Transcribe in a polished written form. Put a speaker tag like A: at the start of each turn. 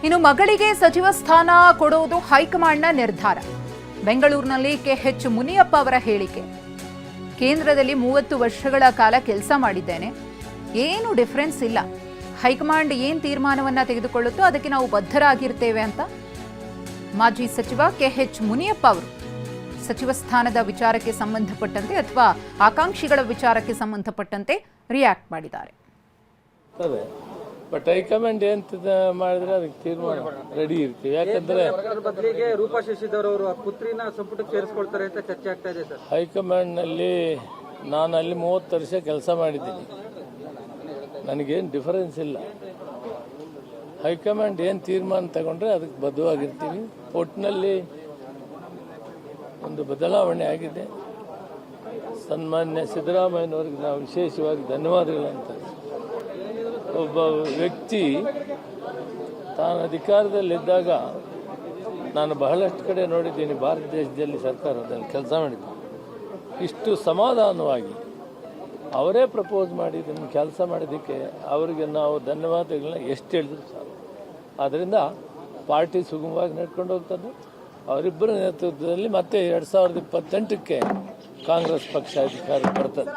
A: ಇನ್ನು ಮಗಳಿಗೆ ಸಚಿವ ಸ್ಥಾನ ಕೊಡುವುದು ಹೈಕಮಾಂಡ್ನ ನಿರ್ಧಾರ. ಬೆಂಗಳೂರಿನಲ್ಲಿ ಕೆಎಚ್ ಮುನಿಯಪ್ಪ ಅವರ ಹೇಳಿಕೆ. ಕೇಂದ್ರದಲ್ಲಿ 30 ವರ್ಷಗಳ ಕಾಲ ಕೆಲಸ ಮಾಡಿದ್ದೇನೆ, ಏನು ಡಿಫರೆನ್ಸ್ ಇಲ್ಲ. ಹೈಕಮಾಂಡ್ ಏನು ತೀರ್ಮಾನವನ್ನ ತೆಗೆದುಕೊಳ್ಳುತ್ತೋ ಅದಕ್ಕೆ ನಾವು ಬದ್ಧರಾಗಿರ್ತೇವೆ ಅಂತ ಮಾಜಿ ಸಚಿವ ಕೆಎಚ್ ಮುನಿಯಪ್ಪ ಅವರು ಸಚಿವ ಸ್ಥಾನದ ವಿಚಾರಕ್ಕೆ ಸಂಬಂಧಪಟ್ಟಂತೆ ಅಥವಾ ಆಕಾಂಕ್ಷಿಗಳ ವಿಚಾರಕ್ಕೆ ಸಂಬಂಧಪಟ್ಟಂತೆ ರಿಯಾಕ್ಟ್ ಮಾಡಿದ್ದಾರೆ.
B: ಬಟ್ ಹೈಕಮಾಂಡ್ ಏನ್ ಮಾಡಿದ್ರೆ ಅದಕ್ಕೆ ತೀರ್ಮಾನ ರೆಡಿ ಇರ್ತೀವಿ. ಯಾಕಂದ್ರೆ
C: ಬದಲಿಗೆ ರೂಪಾ ಶಶಿಧರ್ ಅವರು ಪುತ್ರಿನ ಸಂಪುಟಕ್ಕೆ ಸೇರಿಸ್ಕೊಳ್ತಾರೆ ಅಂತ ಚರ್ಚೆ ಆಗ್ತಾ ಇದೆ ಸರ್.
B: ಹೈಕಮಾಂಡ್ ನಲ್ಲಿ ನಾನು ಅಲ್ಲಿ 30 ವರ್ಷ ಕೆಲಸ ಮಾಡಿದ್ದೀನಿ, ನನಗೇನು ಡಿಫರೆನ್ಸ್ ಇಲ್ಲ. ಹೈಕಮಾಂಡ್ ಏನು ತೀರ್ಮಾನ ತಗೊಂಡ್ರೆ ಅದಕ್ಕೆ ಬದ್ಧವಾಗಿರ್ತೀವಿ. ಒಟ್ಟಿನಲ್ಲಿ ಒಂದು ಬದಲಾವಣೆ ಆಗಿದೆ. ಸನ್ಮಾನ್ಯ ಸಿದ್ದರಾಮಯ್ಯನವ್ರಿಗೆ ನಾವು ವಿಶೇಷವಾಗಿ ಧನ್ಯವಾದಗಳಂತ. ಒಬ್ಬ ವ್ಯಕ್ತಿ ತಾನು ಅಧಿಕಾರದಲ್ಲಿದ್ದಾಗ ನಾನು ಬಹಳಷ್ಟು ಕಡೆ ನೋಡಿದ್ದೀನಿ, ಭಾರತ ದೇಶದಲ್ಲಿ ಸರ್ಕಾರದಲ್ಲಿ ಕೆಲಸ ಮಾಡಿದ್ದೀನಿ. ಇಷ್ಟು ಸಮಾಧಾನವಾಗಿ ಅವರೇ ಪ್ರಪೋಸ್ ಮಾಡಿ ಇದನ್ನು ಕೆಲಸ ಮಾಡಿದ್ದಕ್ಕೆ ಅವರಿಗೆ ನಾವು ಧನ್ಯವಾದಗಳನ್ನ ಎಷ್ಟು ಹೇಳಿದ್ರು ಸಾಕು. ಆದ್ದರಿಂದ ಪಾರ್ಟಿ ಸುಗಮವಾಗಿ ನಡ್ಕೊಂಡು ಹೋಗ್ತದೆ. ಅವರಿಬ್ಬರ ನೇತೃತ್ವದಲ್ಲಿ ಮತ್ತೆ 2028ಕ್ಕೆ ಕಾಂಗ್ರೆಸ್ ಪಕ್ಷ ಅಧಿಕಾರ ಬರ್ತದೆ.